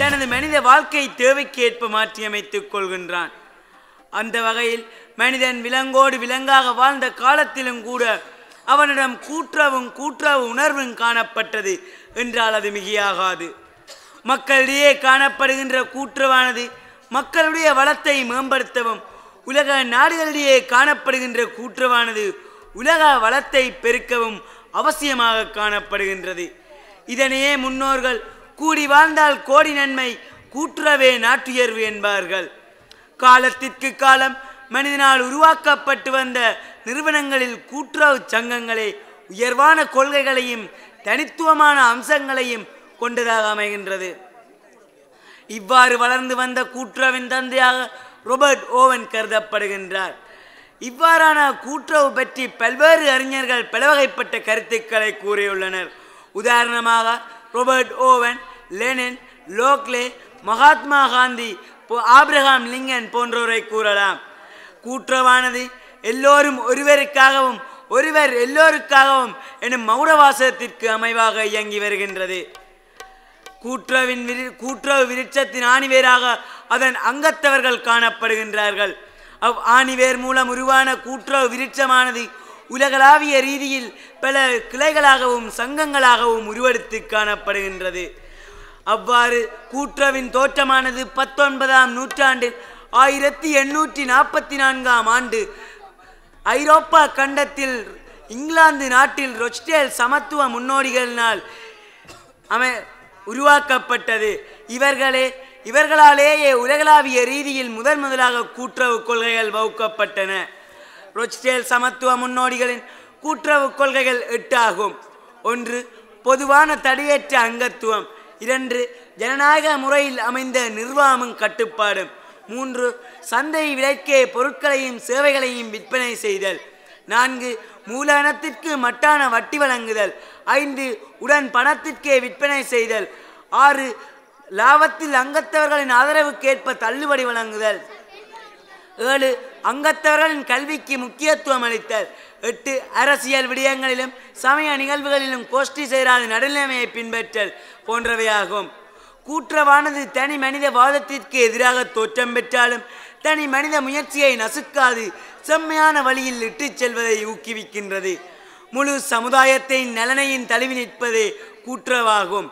தனது மனித வாழ்க்கை தேவைக்கேற்ப மாற்றியமைத்துக் கொள்கின்றான். அந்த வகையில் மனிதன் விலங்கோடு விலங்காக வாழ்ந்த காலத்திலும் கூட அவனிடம் கூட்டுறவு உணர்வும் காணப்பட்டது என்றால் அது மிகையாகாது. மக்களிடையே காணப்படுகின்ற கூட்டுறவானது மக்களுடைய வளத்தை மேம்படுத்தவும், உலக நாடுகளிடையே காணப்படுகின்ற கூட்டுறவானது உலக வளத்தை பெருக்கவும் அவசியமாக காணப்படுகின்றது. இதனையே முன்னோர்கள் கூடி வாழ்ந்தால் கோடி நன்மை, கூட்டுறவே நாட்டுயர்வு என்பார்கள். காலத்திற்கு காலம் மனிதனால் உருவாக்கப்பட்டு வந்த நிறுவனங்களில் கூட்டுறவு சங்கங்களே உயர்வான கொள்கைகளையும் தனித்துவமான அம்சங்களையும் கொண்டதாக அமைகின்றது. இவ்வாறு வளர்ந்து வந்த கூட்டுறவின் தந்தையாக ராபர்ட் ஓவன் கருதப்படுகின்றார். இவ்வாறான கூட்டுறவு பற்றி பல்வேறு அறிஞர்கள் பலவகைப்பட்ட கருத்துக்களை கூறியுள்ளனர். உதாரணமாக ராபர்ட் ஓவன், லெனின், லோக்லே, மகாத்மா காந்தி, ஆப்ரஹாம் லிங்கன் போன்றோரை கூறலாம். கூட்டுறவானது எல்லோரும் ஒருவருக்காகவும் ஒருவர் எல்லோருக்காகவும் எனும் மௌனவாசத்திற்கு அமைவாக இயங்கி வருகின்றது. கூட்டுறவு விருட்சத்தின் ஆணிவேராக அதன் அங்கத்தவர்கள் காணப்படுகின்றார்கள். ஆணிவேர் மூலம் உருவான கூட்டுறவு விருட்சமானது உலகளாவிய ரீதியில் பல கிளைகளாகவும் சங்கங்களாகவும் உருவெடுத்து காணப்படுகின்றது. அவ்வாறு கூட்டுறவின் தோற்றமானது 19ஆம் நூற்றாண்டில் 1844ஆம் ஆண்டு ஐரோப்பா கண்டத்தில் இங்கிலாந்து நாட்டில் ரொச்டேல் சமத்துவ முன்னோடிகளினால் உருவாக்கப்பட்டது. இவர்களாலேயே உலகளாவிய ரீதியில் முதலாக கூட்டுறவு கொள்கைகள் வகுக்கப்பட்டன. ரொச்டேல் சமத்துவ முன்னோடிகளின் கூட்டுறவு கொள்கைகள் 8 ஆகும். 1. பொதுவான தடையற்ற அங்கத்துவம். 2. ஜனநாயக முறையில் அமைந்த நிர்வாகமும் கட்டுப்பாடும். 3. சந்தை விலைக்கே பொருட்களையும் சேவைகளையும் விற்பனை செய்தல். 4. மூலதனத்திற்கு மட்டான வட்டி வழங்குதல். 5. உடன் பணத்திற்கே விற்பனை செய்தல். 6. லாபத்தில் அங்கத்தவர்களின் ஆதரவுக்கேற்ப தள்ளுபடி வழங்குதல். 7. அங்கத்தவர்களின் கல்விக்கு முக்கியத்துவம் அளித்தல். 8. அரசியல் விடயங்களிலும் சமய நிகழ்வுகளிலும் கோஷ்டி சேராத நடுநிலைமையை பின்பற்றல் போன்றவையாகும். கூட்டுறவானது தனி மனித வாதத்திற்கு எதிராக தோற்றம் பெற்றாலும் தனி மனித முயற்சியை நசுக்காது செம்மையான வழியில் இட்டுச் செல்வதை ஊக்குவிக்கின்றது. முழு சமுதாயத்தின் நலனையும் தழுவி நிற்பதே கூட்டுறவாகும்.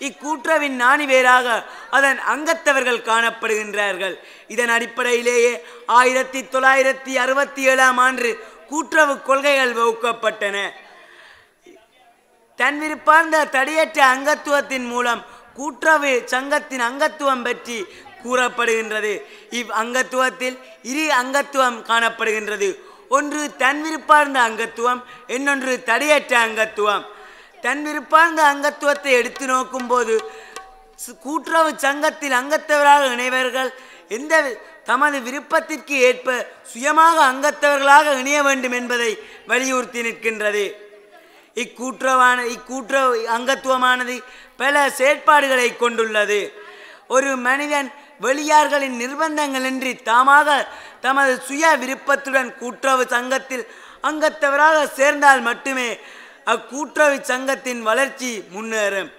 இக்கூட்டுறவின் நாணிவேராக அதன் அங்கத்தவர்கள் காணப்படுகின்றார்கள். இதன் அடிப்படையிலேயே 1967ஆம் ஆண்டு கூட்டுறவு கொள்கைகள் வகுக்கப்பட்டன. தன்விருப்பார்ந்த தடையற்ற அங்கத்துவத்தின் மூலம் கூட்டுறவு சங்கத்தின் அங்கத்துவம் பற்றி கூறப்படுகின்றது. அங்கத்துவத்தில் 2 அங்கத்துவம் காணப்படுகின்றது. ஒன்று தன்விருப்பார்ந்த அங்கத்துவம், இன்னொன்று தடையற்ற அங்கத்துவம். தன்விருப்பார்ந்த அங்கத்துவத்தை எடுத்து நோக்கும் போது கூட்டுறவு சங்கத்தில் அங்கத்தவராக இணைவர்கள் தமது விருப்பத்திற்கு ஏற்ப சுயமாக அங்கத்தவர்களாக இணைய வேண்டும் என்பதை வலியுறுத்தி நிற்கின்றது. இக்கூட்டுறவு அங்கத்துவமானது பல செயற்பாடுகளை கொண்டுள்ளது. ஒரு மனிதன் வெளியார்களின் நிர்பந்தங்களின்றி தாமாக தமது சுய விருப்பத்துடன் கூட்டுறவு சங்கத்தில் அங்கத்தவராக சேர்ந்தால் மட்டுமே அக்கூட்டுறவு சங்கத்தின் வளர்ச்சி முன்னேறும்.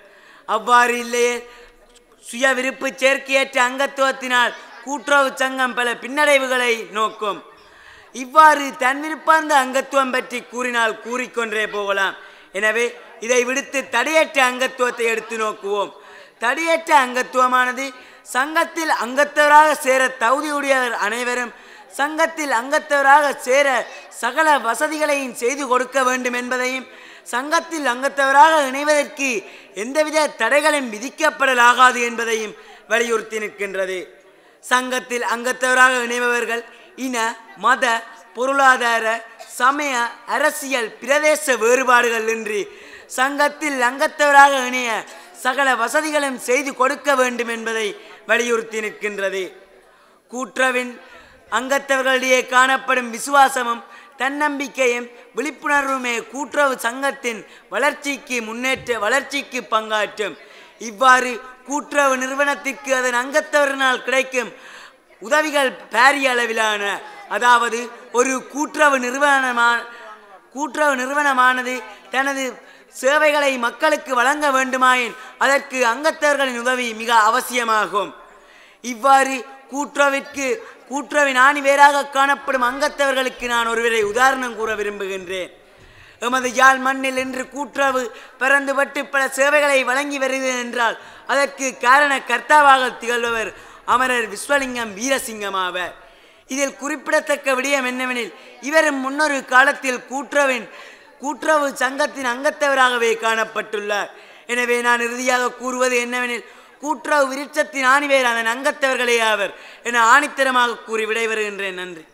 அவ்வாறு இல்லையே சுய விருப்பு சேர்க்கையற்ற அங்கத்துவத்தினால் கூட்டுறவு சங்கம் பல பின்னடைவுகளை நோக்கும். இவ்வாறு தன்விருப்பார்ந்த அங்கத்துவம் பற்றி கூறினால் கூறிக்கொண்டே போகலாம். எனவே இதை விடுத்து தடையற்ற அங்கத்துவத்தை எடுத்து நோக்குவோம். தடையற்ற அங்கத்துவமானது சங்கத்தில் அங்கத்தவராக சேர தகுதியுடையவர் அனைவரும் சங்கத்தில் அங்கத்தவராக சேர சகல வசதிகளையும் செய்து கொடுக்க வேண்டும் என்பதையும், சங்கத்தில் அங்கத்தவராக இணைவதற்கு எந்தவித தடைகளும் விதிக்கப்படலாகாது என்பதையும் வலியுறுத்தி நிற்கின்றது. சங்கத்தில் அங்கத்தவராக இணைபவர்கள் இன, மத, பொருளாதார, சமய, அரசியல், பிரதேச வேறுபாடுகள் இன்றி சங்கத்தில் அங்கத்தவராக இணைய சகல வசதிகளும் செய்து கொடுக்க வேண்டும் என்பதை வலியுறுத்தி நிற்கின்றது. கூட்டுறவின் அங்கத்தவர்களிடையே காணப்படும் விசுவாசமும் தன்னம்பிக்கையும் விழிப்புணர்வுமே கூட்டுறவு சங்கத்தின் வளர்ச்சிக்கு பங்காற்றும். இவ்வாறு கூட்டுறவு நிறுவனத்திற்கு அதன் அங்கத்தவரினால் கிடைக்கும் உதவிகள் பாரிய அளவிலான, அதாவது ஒரு கூட்டுறவு கூட்டுறவு நிறுவனமானது தனது சேவைகளை மக்களுக்கு வழங்க வேண்டுமாயின் அதற்கு அங்கத்தவர்களின் உதவி மிக அவசியமாகும். இவ்வாறு கூட்டுறவின் ஆணிவேராக காணப்படும் அங்கத்தவர்களுக்கு நான் ஒருவரை உதாரணம் கூற விரும்புகின்றேன். எமது யாழ் மண்ணில் இன்று கூட்டுறவு பரந்துபட்டு பல சேவைகளை வழங்கி வருகிறது என்றால் அதற்கு காரண கர்த்தாவாக திகழ்பவர் அமரர் விஸ்வலிங்கம் வீரசிங்கம் ஆவர். இதில் குறிப்பிடத்தக்க விடயம் என்னவெனில் இவரும் முன்னொரு காலத்தில் கூட்டுறவு சங்கத்தின் அங்கத்தவராகவே காணப்பட்டுள்ளார். எனவே நான் இறுதியாக கூறுவது என்னவெனில் கூட்டுறவு விருட்சத்தின் ஆணிவேர் அதன் அங்கத்தவர்களே ஆவர் என ஆணித்தரமாக கூறி விடைபெறுகின்றேன். நன்றி.